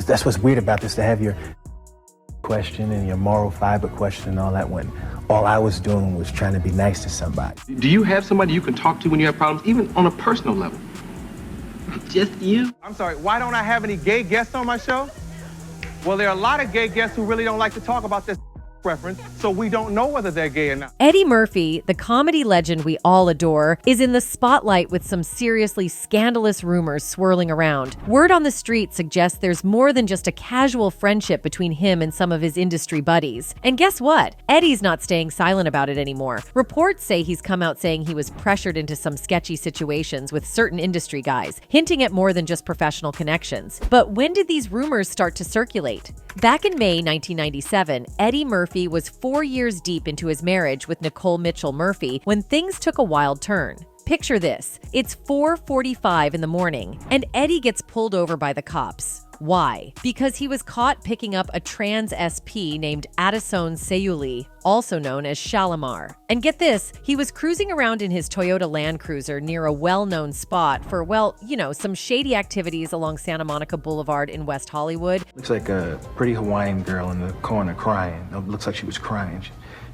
That's what's weird about this, to have your question and your moral fiber question and all that, when all I was doing was trying to be nice to somebody. Do you have somebody you can talk to when you have problems, even on a personal level? Just you? I'm sorry, why don't I have any gay guests on my show? Well, there are a lot of gay guests who really don't like to talk about this reference, so we don't know whether they're gay or not. Eddie Murphy, the comedy legend we all adore, is in the spotlight with some seriously scandalous rumors swirling around. Word on the street suggests there's more than just a casual friendship between him and some of his industry buddies. And guess what? Eddie's not staying silent about it anymore. Reports say he's come out saying he was pressured into some sketchy situations with certain industry guys, hinting at more than just professional connections. But when did these rumors start to circulate? Back in May 1997, Eddie Murphy was 4 years deep into his marriage with Nicole Mitchell Murphy when things took a wild turn. Picture this. It's 4:45 in the morning, and Eddie gets pulled over by the cops. Why? Because he was caught picking up a trans SP named Adison Seuli, also known as Shalimar. And get this, he was cruising around in his Toyota Land Cruiser near a well-known spot for, well, some shady activities along Santa Monica Boulevard in West Hollywood. Looks like a pretty Hawaiian girl in the corner crying. It looks like she was crying.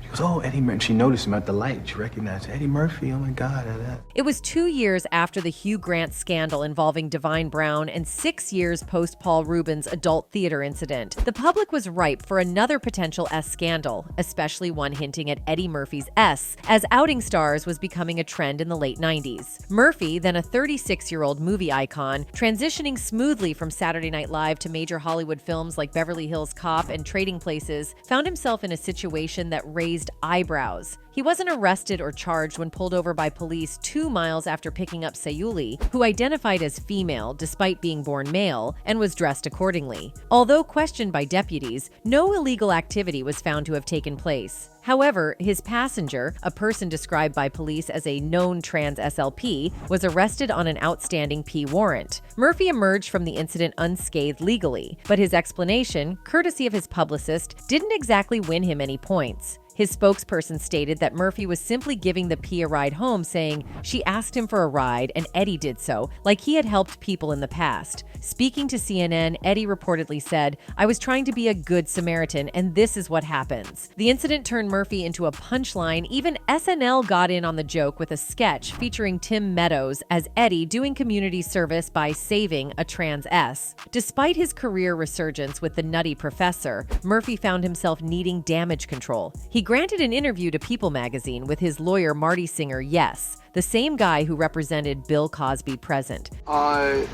She goes, "Oh, Eddie Murphy." She noticed him at the light. She recognized Eddie Murphy. Oh my God. It was 2 years after the Hugh Grant scandal involving Divine Brown and 6 years post Paul Rubin's adult theater incident. The public was ripe for another potential S scandal, especially one hinting at Eddie Murphy's S, as outing stars was becoming a trend in the late 90s. Murphy, then a 36-year-old movie icon, transitioning smoothly from Saturday Night Live to major Hollywood films like Beverly Hills Cop and Trading Places, found himself in a situation that raised eyebrows. He wasn't arrested or charged when pulled over by police 2 miles after picking up Seuli, who identified as female despite being born male and was dressed accordingly. Although questioned by deputies, no illegal activity was found to have taken place. However, his passenger, a person described by police as a known trans SLP, was arrested on an outstanding P warrant. Murphy emerged from the incident unscathed legally, but his explanation, courtesy of his publicist, didn't exactly win him any points. His spokesperson stated that Murphy was simply giving the P a ride home, saying she asked him for a ride and Eddie did so, like he had helped people in the past. Speaking to CNN, Eddie reportedly said, "I was trying to be a good Samaritan, and this is what happens." The incident turned Murphy into a punchline. Even SNL got in on the joke with a sketch featuring Tim Meadows as Eddie doing community service by saving a trans S. Despite his career resurgence with The Nutty Professor, Murphy found himself needing damage control. He granted an interview to People magazine with his lawyer Marty Singer, yes, the same guy who represented Bill Cosby present. I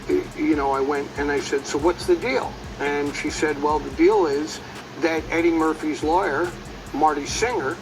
went and I said, "So what's the deal?" And she said, "Well, the deal is that Eddie Murphy's lawyer, Marty Singer,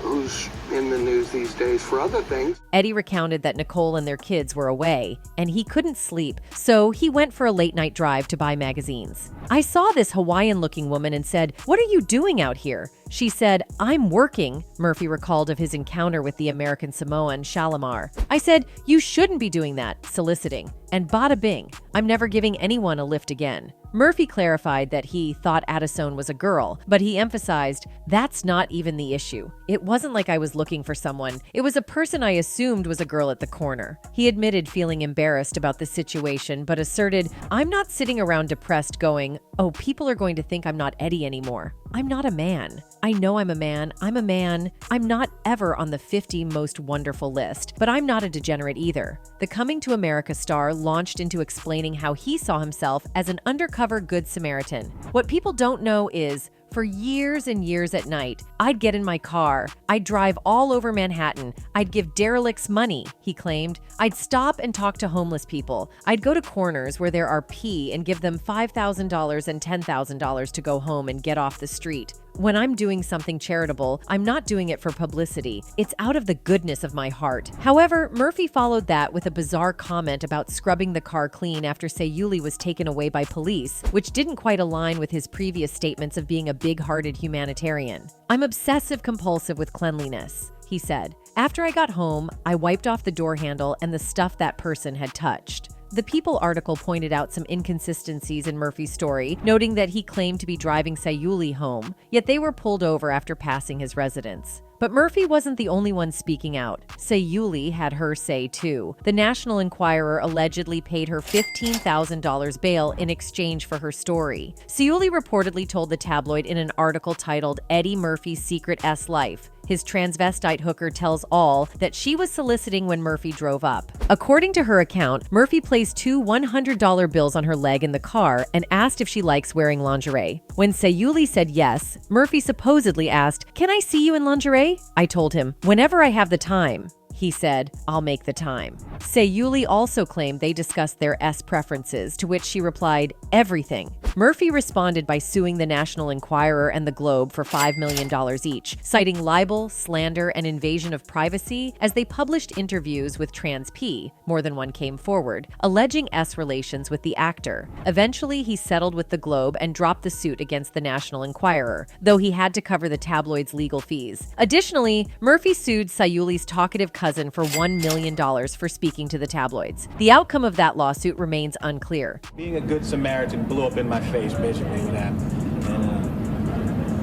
who's in the news these days for other things." Eddie recounted that Nicole and their kids were away, and he couldn't sleep, so he went for a late-night drive to buy magazines. "I saw this Hawaiian-looking woman and said, 'What are you doing out here?' She said, 'I'm working,'" Murphy recalled of his encounter with the American Samoan Shalimar. "I said, 'You shouldn't be doing that,' soliciting. And bada bing, I'm never giving anyone a lift again." Murphy clarified that he thought Adison was a girl, but he emphasized, "That's not even the issue. It wasn't like I was looking for someone. It was a person I assumed was a girl at the corner." He admitted feeling embarrassed about the situation, but asserted, "I'm not sitting around depressed going, 'Oh, people are going to think I'm not Eddie anymore.' I'm not a man. I know I'm a man. I'm a man. I'm not ever on the 50 most wonderful list, but I'm not a degenerate either." The Coming to America star launched into explaining how he saw himself as an undercover Good Samaritan. "What people don't know is, for years and years at night, I'd get in my car. I'd drive all over Manhattan. I'd give derelicts money," he claimed. "I'd stop and talk to homeless people. I'd go to corners where there are P and give them $5,000 and $10,000 to go home and get off the street. When I'm doing something charitable, I'm not doing it for publicity. It's out of the goodness of my heart." However, Murphy followed that with a bizarre comment about scrubbing the car clean after Seuli was taken away by police, which didn't quite align with his previous statements of being a big-hearted humanitarian. "I'm obsessive-compulsive with cleanliness," he said. "After I got home, I wiped off the door handle and the stuff that person had touched." The People article pointed out some inconsistencies in Murphy's story, noting that he claimed to be driving Seuli home, yet they were pulled over after passing his residence. But Murphy wasn't the only one speaking out. Seuli had her say too. The National Enquirer allegedly paid her $15,000 bail in exchange for her story. Seuli reportedly told the tabloid in an article titled Eddie Murphy's Secret S Life, his transvestite hooker tells all, that she was soliciting when Murphy drove up. According to her account, Murphy placed two $100 bills on her leg in the car and asked if she likes wearing lingerie. When Seuli said yes, Murphy supposedly asked, "Can I see you in lingerie?" I told him, "Whenever I have the time." He said, "I'll make the time." Seuli also claimed they discussed their S preferences, to which she replied, "Everything." Murphy responded by suing the National Enquirer and the Globe for $5 million each, citing libel, slander, and invasion of privacy as they published interviews with Trans P. More than one came forward, alleging S relations with the actor. Eventually, he settled with the Globe and dropped the suit against the National Enquirer, though he had to cover the tabloid's legal fees. Additionally, Murphy sued Seuli's talkative cousin for $1 million for speaking to the tabloids. The outcome of that lawsuit remains unclear. Being a good Samaritan blew up in my face, basically, what happened.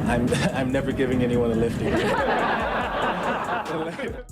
And I'm never giving anyone a lift again.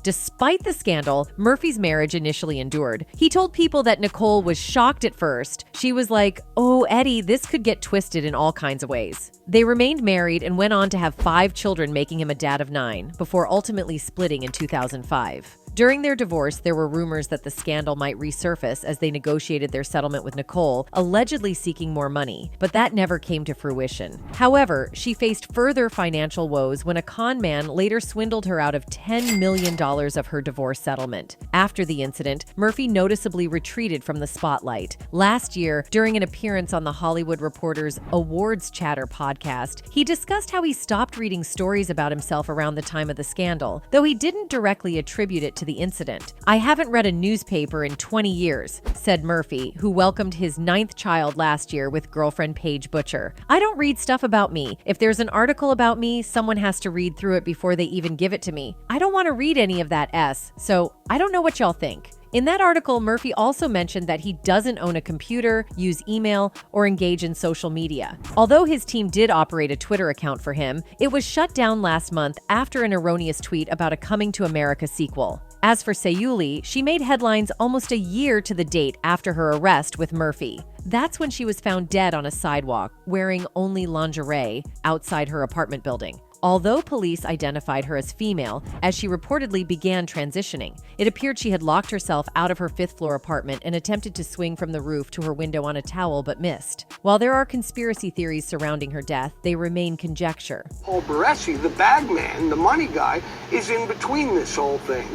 Despite the scandal, Murphy's marriage initially endured. He told people that Nicole was shocked at first. She was like, "Oh, Eddie, this could get twisted in all kinds of ways." They remained married and went on to have 5 children, making him a dad of 9, before ultimately splitting in 2005. During their divorce, there were rumors that the scandal might resurface as they negotiated their settlement with Nicole, allegedly seeking more money, but that never came to fruition. However, she faced further financial woes when a con man later swindled her out of $10 million of her divorce settlement. After the incident, Murphy noticeably retreated from the spotlight. Last year, during an appearance on The Hollywood Reporter's Awards Chatter podcast, he discussed how he stopped reading stories about himself around the time of the scandal, though he didn't directly attribute it to the incident. "I haven't read a newspaper in 20 years, said Murphy, who welcomed his 9th child last year with girlfriend Paige Butcher. "I don't read stuff about me. If there's an article about me, someone has to read through it before they even give it to me. I don't want to read any of that S, so I don't know what y'all think." In that article, Murphy also mentioned that he doesn't own a computer, use email, or engage in social media. Although his team did operate a Twitter account for him, it was shut down last month after an erroneous tweet about a Coming to America sequel. As for Seuli, she made headlines almost a year to the date after her arrest with Murphy. That's when she was found dead on a sidewalk, wearing only lingerie, outside her apartment building. Although police identified her as female, as she reportedly began transitioning, it appeared she had locked herself out of her 5th-floor apartment and attempted to swing from the roof to her window on a towel but missed. While there are conspiracy theories surrounding her death, they remain conjecture. Paul Baresi, the bag man, the money guy, is in between this whole thing.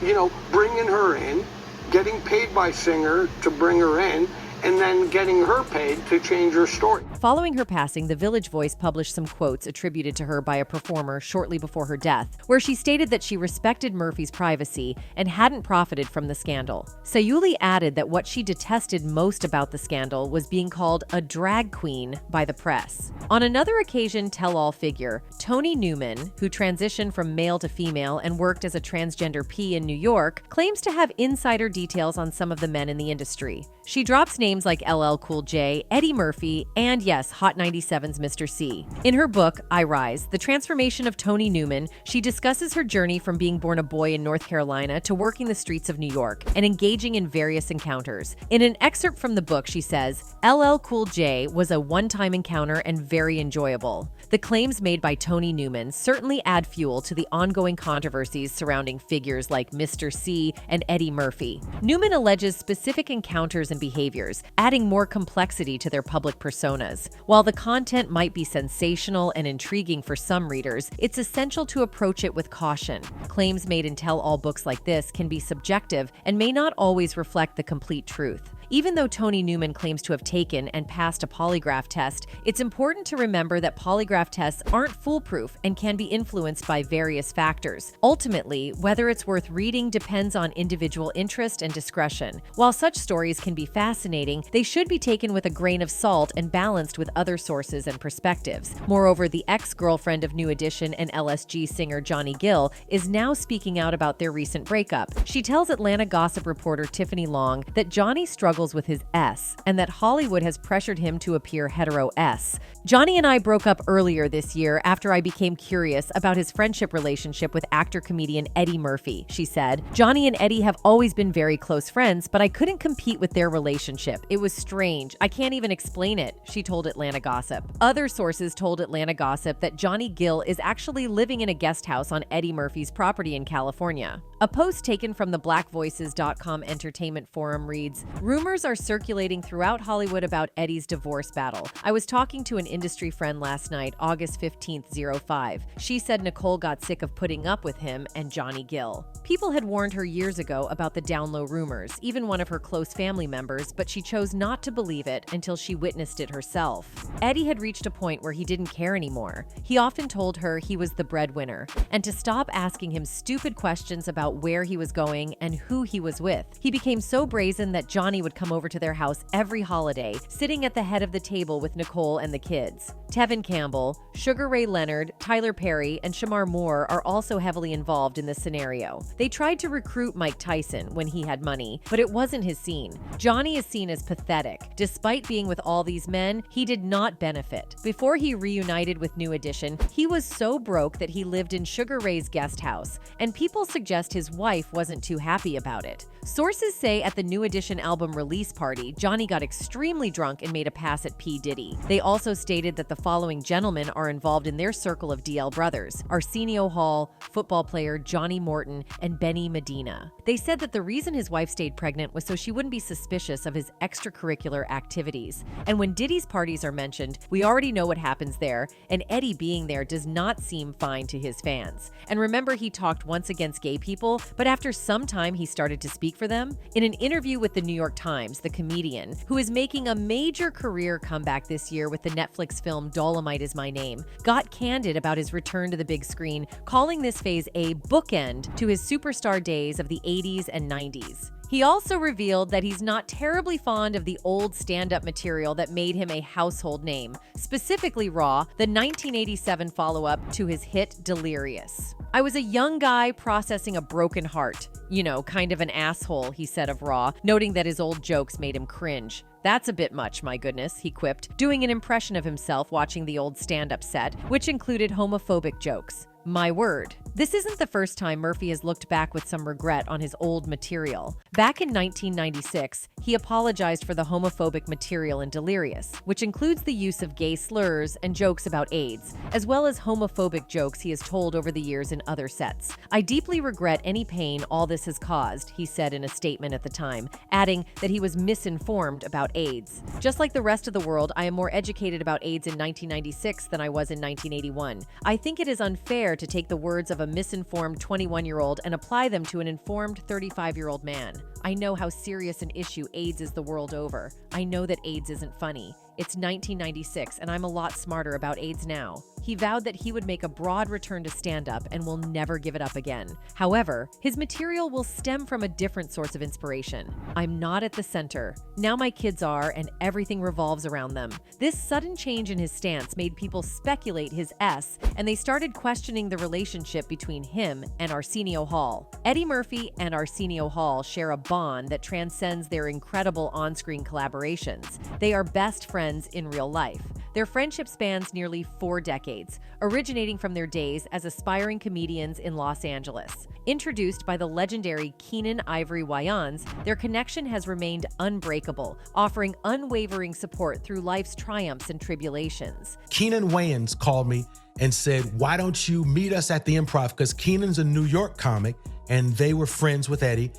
You know, bringing her in, getting paid by Singer to bring her in, and then getting her paid to change her story. Following her passing, The Village Voice published some quotes attributed to her by a performer shortly before her death, where she stated that she respected Murphy's privacy and hadn't profited from the scandal. Seuli added that what she detested most about the scandal was being called a drag queen by the press. On another occasion, tell-all figure, Tony Newman, who transitioned from male to female and worked as a transgender P in New York, claims to have insider details on some of the men in the industry. She drops names like LL Cool J, Eddie Murphy, and yes, Hot 97's Mr. C. In her book, I Rise, The Transformation of Tony Newman, she discusses her journey from being born a boy in North Carolina to working the streets of New York and engaging in various encounters. In an excerpt from the book, she says, LL Cool J was a one-time encounter and very enjoyable. The claims made by Tony Newman certainly add fuel to the ongoing controversies surrounding figures like Mr. C and Eddie Murphy. Newman alleges specific encounters and behaviors, adding more complexity to their public personas. While the content might be sensational and intriguing for some readers, it's essential to approach it with caution. Claims made in tell-all books like this can be subjective and may not always reflect the complete truth. Even though Tony Newman claims to have taken and passed a polygraph test, it's important to remember that polygraph tests aren't foolproof and can be influenced by various factors. Ultimately, whether it's worth reading depends on individual interest and discretion. While such stories can be fascinating, they should be taken with a grain of salt and balanced with other sources and perspectives. Moreover, the ex-girlfriend of New Edition and LSG singer Johnny Gill is now speaking out about their recent breakup. She tells Atlanta gossip reporter Tiffany Long that Johnny struggled struggles with his S, and that Hollywood has pressured him to appear hetero S. Johnny and I broke up earlier this year after I became curious about his friendship relationship with actor-comedian Eddie Murphy, she said. Johnny and Eddie have always been very close friends, but I couldn't compete with their relationship. It was strange. I can't even explain it, she told Atlanta Gossip. Other sources told Atlanta Gossip that Johnny Gill is actually living in a guest house on Eddie Murphy's property in California. A post taken from the blackvoices.com entertainment forum reads, "Rumors are circulating throughout Hollywood about Eddie's divorce battle. I was talking to an industry friend last night, August 15th, 05. She said Nicole got sick of putting up with him and Johnny Gill. People had warned her years ago about the down low rumors, even one of her close family members, but she chose not to believe it until she witnessed it herself." Eddie had reached a point where he didn't care anymore. He often told her he was the breadwinner, and to stop asking him stupid questions about where he was going and who he was with. He became so brazen that Johnny would come over to their house every holiday, sitting at the head of the table with Nicole and the kids. Tevin Campbell, Sugar Ray Leonard, Tyler Perry, and Shamar Moore are also heavily involved in this scenario. They tried to recruit Mike Tyson when he had money, but it wasn't his scene. Johnny is seen as pathetic. Despite being with all these men, he did not benefit. Before he reunited with New Edition, he was so broke that he lived in Sugar Ray's guest house, and people suggest his wife wasn't too happy about it. Sources say at the New Edition album release party, Johnny got extremely drunk and made a pass at P. Diddy. They also stated that the following gentlemen are involved in their circle of DL brothers: Arsenio Hall, football player Johnny Morton, and Benny Medina. They said that the reason his wife stayed pregnant was so she wouldn't be suspicious of his extracurricular activities. And when Diddy's parties are mentioned, we already know what happens there, and Eddie being there does not seem fine to his fans. And remember, he talked once against gay people, but after some time he started to speak for them? In an interview with the New York Times, the comedian, who is making a major career comeback this year with the Netflix film Dolomite Is My Name, got candid about his return to the big screen, calling this phase a bookend to his superstar days of the 80s and 90s. He also revealed that he's not terribly fond of the old stand-up material that made him a household name, specifically Raw, the 1987 follow-up to his hit Delirious. "I was a young guy processing a broken heart. You know, kind of an asshole," he said of Raw, noting that his old jokes made him cringe. "That's a bit much, my goodness," he quipped, doing an impression of himself watching the old stand-up set, which included homophobic jokes. "My word." This isn't the first time Murphy has looked back with some regret on his old material. Back in 1996, he apologized for the homophobic material in Delirious, which includes the use of gay slurs and jokes about AIDS, as well as homophobic jokes he has told over the years in other sets. "I deeply regret any pain all this has caused," he said in a statement at the time, adding that he was misinformed about AIDS. "Just like the rest of the world, I am more educated about AIDS in 1996 than I was in 1981. I think it is unfair to take the words of a misinformed 21-year-old and apply them to an informed 35-year-old man. I know how serious an issue AIDS is the world over. I know that AIDS isn't funny. It's 1996, and I'm a lot smarter about AIDS now." He vowed that he would make a broad return to stand-up and will never give it up again. However, his material will stem from a different source of inspiration. "I'm not at the center. Now my kids are, and everything revolves around them." This sudden change in his stance made people speculate his S, and they started questioning the relationship between him and Arsenio Hall. Eddie Murphy and Arsenio Hall share a bond that transcends their incredible on-screen collaborations. They are best friends in real life. Their friendship spans nearly 4 decades, originating from their days as aspiring comedians in Los Angeles. Introduced by the legendary Keenen Ivory Wayans, their connection has remained unbreakable, offering unwavering support through life's triumphs and tribulations. Keenen Wayans called me and said, "Why don't you meet us at the Improv?" Because Keenan's a New York comic, and they were friends with Eddie.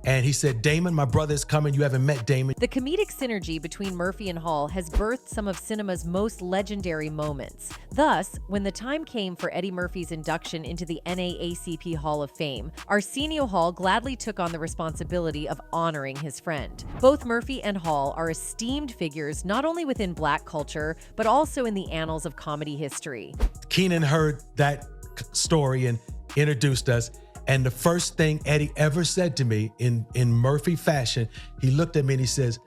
And he said, "Damon, my brother is coming. You haven't met Damon." The comedic synergy between Murphy and Hall has birthed some of cinema's most legendary moments. Thus, when the time came for Eddie Murphy's induction into the NAACP Hall of Fame, Arsenio Hall gladly took on the responsibility of honoring his friend. Both Murphy and Hall are esteemed figures not only within Black culture, but also in the annals of comedy history. Keenen heard that story and introduced us. And the first thing Eddie ever said to me in Murphy fashion, he looked at me and he says,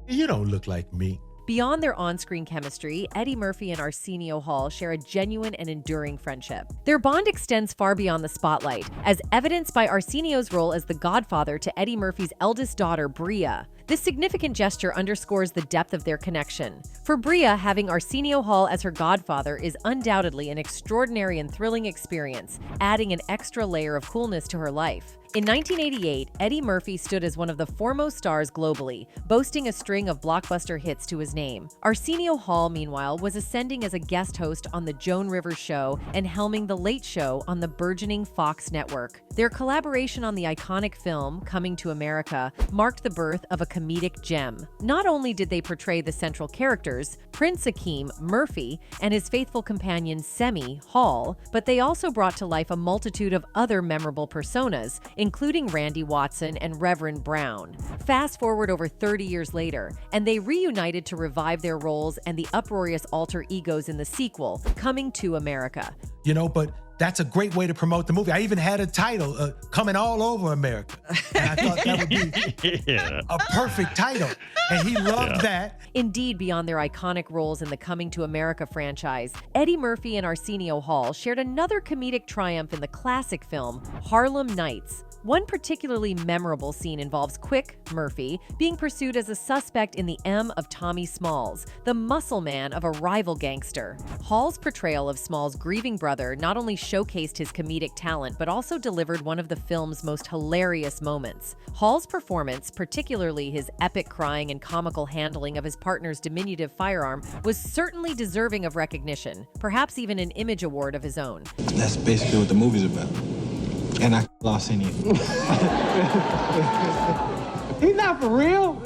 "You don't look like me." Beyond their on-screen chemistry, Eddie Murphy and Arsenio Hall share a genuine and enduring friendship. Their bond extends far beyond the spotlight, as evidenced by Arsenio's role as the godfather to Eddie Murphy's eldest daughter, Bria. This significant gesture underscores the depth of their connection. For Bria, having Arsenio Hall as her godfather is undoubtedly an extraordinary and thrilling experience, adding an extra layer of coolness to her life. In 1988, Eddie Murphy stood as one of the foremost stars globally, boasting a string of blockbuster hits to his name. Arsenio Hall, meanwhile, was ascending as a guest host on The Joan Rivers Show and helming The Late Show on the burgeoning Fox network. Their collaboration on the iconic film, Coming to America, marked the birth of a comedic gem. Not only did they portray the central characters, Prince Akeem, Murphy, and his faithful companion Semi, Hall, but they also brought to life a multitude of other memorable personas, including Randy Watson and Reverend Brown. Fast forward over 30 years later, and they reunited to revive their roles and the uproarious alter egos in the sequel, Coming to America. But that's a great way to promote the movie. I even had a title, Coming All Over America. And I thought that would be a perfect title. And he loved that. Indeed, beyond their iconic roles in the Coming to America franchise, Eddie Murphy and Arsenio Hall shared another comedic triumph in the classic film, Harlem Nights. One particularly memorable scene involves Quick, Murphy, being pursued as a suspect in the M of Tommy Smalls, the muscle man of a rival gangster. Hall's portrayal of Smalls' grieving brother not only showcased his comedic talent, but also delivered one of the film's most hilarious moments. Hall's performance, particularly his epic crying and comical handling of his partner's diminutive firearm, was certainly deserving of recognition, perhaps even an Image Award of his own. That's basically what the movie's about. And I lost any of it. He's not for real.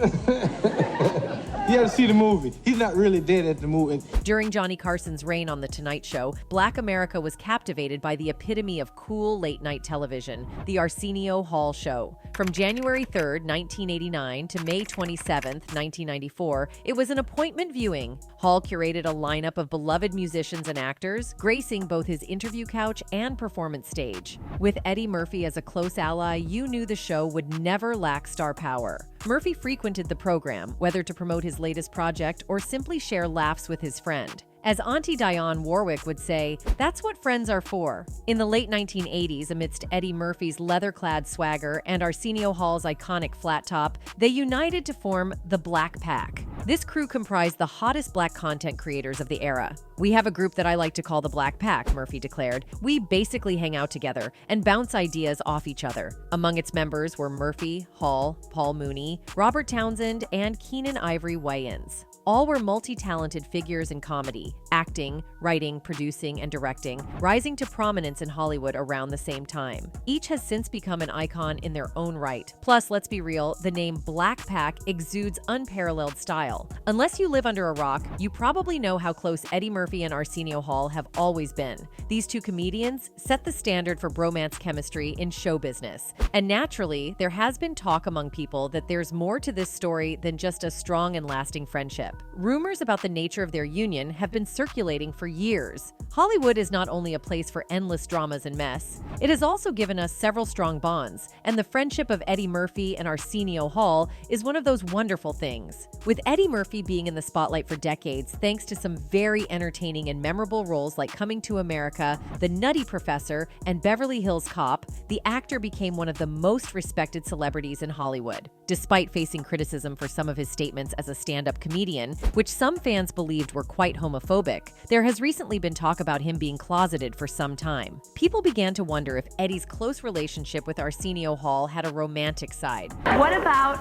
You have to see the movie. He's not really dead at the movie. During Johnny Carson's reign on The Tonight Show, Black America was captivated by the epitome of cool late-night television, The Arsenio Hall Show. From January 3rd, 1989 to May 27th, 1994, it was an appointment viewing. Hall curated a lineup of beloved musicians and actors, gracing both his interview couch and performance stage. With Eddie Murphy as a close ally, you knew the show would never lack star power. Murphy frequented the program, whether to promote his latest project or simply share laughs with his friend. As Auntie Dionne Warwick would say, that's what friends are for. In the late 1980s, amidst Eddie Murphy's leather-clad swagger and Arsenio Hall's iconic flat top, they united to form the Black Pack. This crew comprised the hottest black content creators of the era. "We have a group that I like to call the Black Pack," Murphy declared. "We basically hang out together and bounce ideas off each other." Among its members were Murphy, Hall, Paul Mooney, Robert Townsend, and Keenan Ivory Wayans. All were multi-talented figures in comedy, acting, writing, producing, and directing, rising to prominence in Hollywood around the same time. Each has since become an icon in their own right. Plus, let's be real, the name Black Pack exudes unparalleled style. Unless you live under a rock, you probably know how close Eddie Murphy and Arsenio Hall have always been. These two comedians set the standard for bromance chemistry in show business. And naturally, there has been talk among people that there's more to this story than just a strong and lasting friendship. Rumors about the nature of their union have been circulating for years. Hollywood is not only a place for endless dramas and mess, it has also given us several strong bonds, and the friendship of Eddie Murphy and Arsenio Hall is one of those wonderful things. With Eddie Murphy being in the spotlight for decades thanks to some very entertaining and memorable roles like Coming to America, The Nutty Professor, and Beverly Hills Cop, the actor became one of the most respected celebrities in Hollywood. Despite facing criticism for some of his statements as a stand-up comedian, which some fans believed were quite homophobic, there has recently been talk about him being closeted for some time. People began to wonder if Eddie's close relationship with Arsenio Hall had a romantic side. What about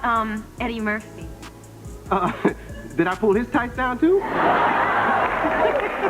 Eddie Murphy? Did I pull his tights down too?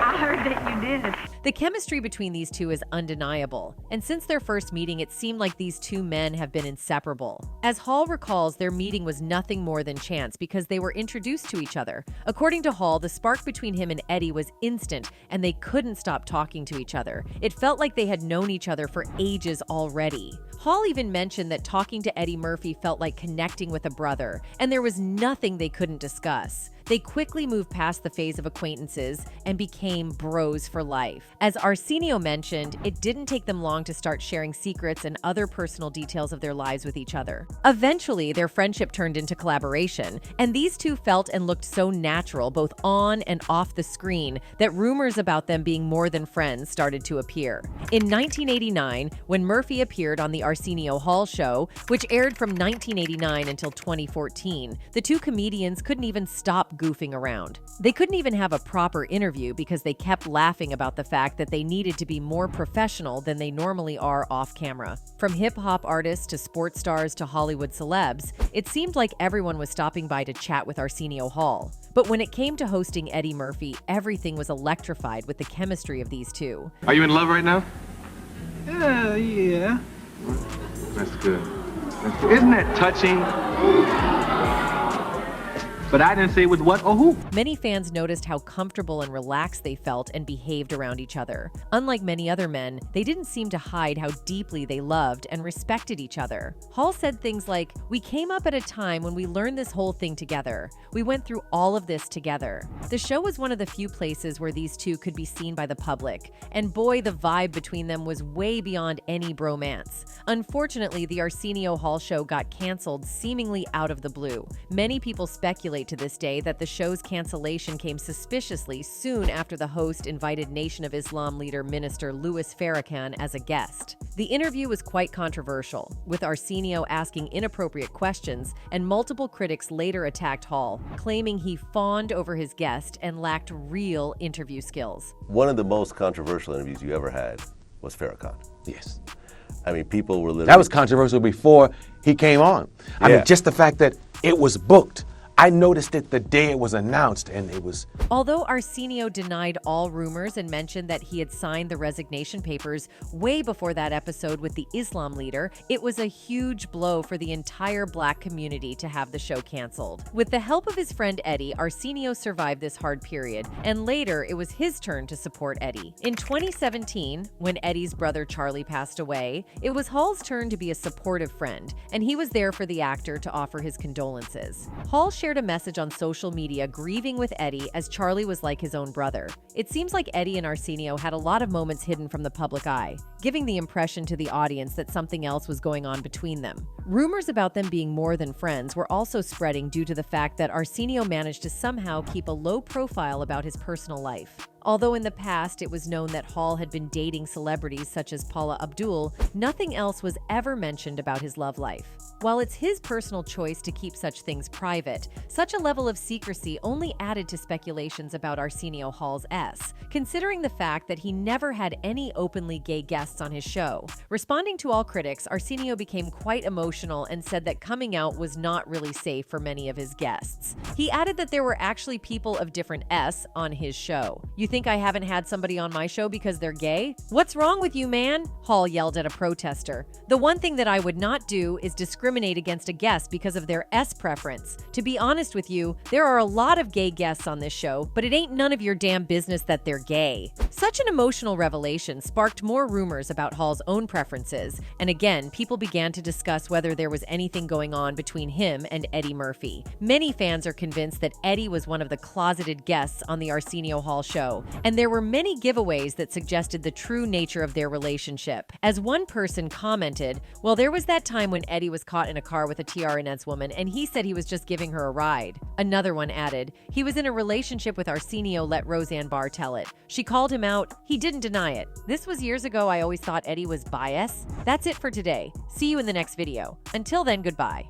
I heard that you did. The chemistry between these two is undeniable, and since their first meeting, it seemed like these two men have been inseparable. As Hall recalls, their meeting was nothing more than chance because they were introduced to each other. According to Hall, the spark between him and Eddie was instant, and they couldn't stop talking to each other. It felt like they had known each other for ages already. Hall even mentioned that talking to Eddie Murphy felt like connecting with a brother, and there was nothing they couldn't discuss. They quickly moved past the phase of acquaintances and became bros for life. As Arsenio mentioned, it didn't take them long to start sharing secrets and other personal details of their lives with each other. Eventually, their friendship turned into collaboration, and these two felt and looked so natural both on and off the screen that rumors about them being more than friends started to appear. In 1989, when Murphy appeared on the Arsenio Hall show, which aired from 1989 until 2014, the two comedians couldn't even stop goofing around. They couldn't even have a proper interview because they kept laughing about the fact that they needed to be more professional than they normally are off camera. From hip-hop artists to sports stars to Hollywood celebs, it seemed like everyone was stopping by to chat with Arsenio Hall. But when it came to hosting Eddie Murphy, everything was electrified with the chemistry of these two. Are you in love right now? Yeah. That's good. That's good. Isn't that touching? But I didn't say it was what or who. Many fans noticed how comfortable and relaxed they felt and behaved around each other. Unlike many other men, they didn't seem to hide how deeply they loved and respected each other. Hall said things like, "We came up at a time when we learned this whole thing together. We went through all of this together." The show was one of the few places where these two could be seen by the public, and boy, the vibe between them was way beyond any bromance. Unfortunately, the Arsenio Hall show got canceled seemingly out of the blue. Many people speculate to this day that the show's cancellation came suspiciously soon after the host invited Nation of Islam leader Minister Louis Farrakhan as a guest. The interview was quite controversial, with Arsenio asking inappropriate questions, and multiple critics later attacked Hall, claiming he fawned over his guest and lacked real interview skills. One of the most controversial interviews you ever had was Farrakhan. Yes. I mean, people were literally... That was controversial before he came on. I mean, just the fact that it was booked. I noticed it the day it was announced, and it was... Although Arsenio denied all rumors and mentioned that he had signed the resignation papers way before that episode with the Islam leader, it was a huge blow for the entire Black community to have the show canceled. With the help of his friend Eddie, Arsenio survived this hard period, and later it was his turn to support Eddie. In 2017, when Eddie's brother Charlie passed away, it was Hall's turn to be a supportive friend, and he was there for the actor to offer his condolences. Hall shared a message on social media grieving with Eddie as Charlie was like his own brother. It seems like Eddie and Arsenio had a lot of moments hidden from the public eye, giving the impression to the audience that something else was going on between them. Rumors about them being more than friends were also spreading due to the fact that Arsenio managed to somehow keep a low profile about his personal life. Although in the past it was known that Hall had been dating celebrities such as Paula Abdul, nothing else was ever mentioned about his love life. While it's his personal choice to keep such things private, such a level of secrecy only added to speculations about Arsenio Hall's S, considering the fact that he never had any openly gay guests on his show. Responding to all critics, Arsenio became quite emotional and said that coming out was not really safe for many of his guests. He added that there were actually people of different S on his show. "You think I haven't had somebody on my show because they're gay? What's wrong with you, man?" Hall yelled at a protester. "The one thing that I would not do is discriminate against a guest because of their S preference. To be honest with you, there are a lot of gay guests on this show, but it ain't none of your damn business that they're gay." Such an emotional revelation sparked more rumors about Hall's own preferences, and again, people began to discuss whether there was anything going on between him and Eddie Murphy. Many fans are convinced that Eddie was one of the closeted guests on the Arsenio Hall show, and there were many giveaways that suggested the true nature of their relationship. As one person commented, "Well, there was that time when Eddie was caught in a car with a TRNS woman and he said he was just giving her a ride." Another one added, "He was in a relationship with Arsenio, let Roseanne Barr tell it. She called him out. He didn't deny it. This was years ago. I always thought Eddie was biased." That's it for today. See you in the next video. Until then, goodbye.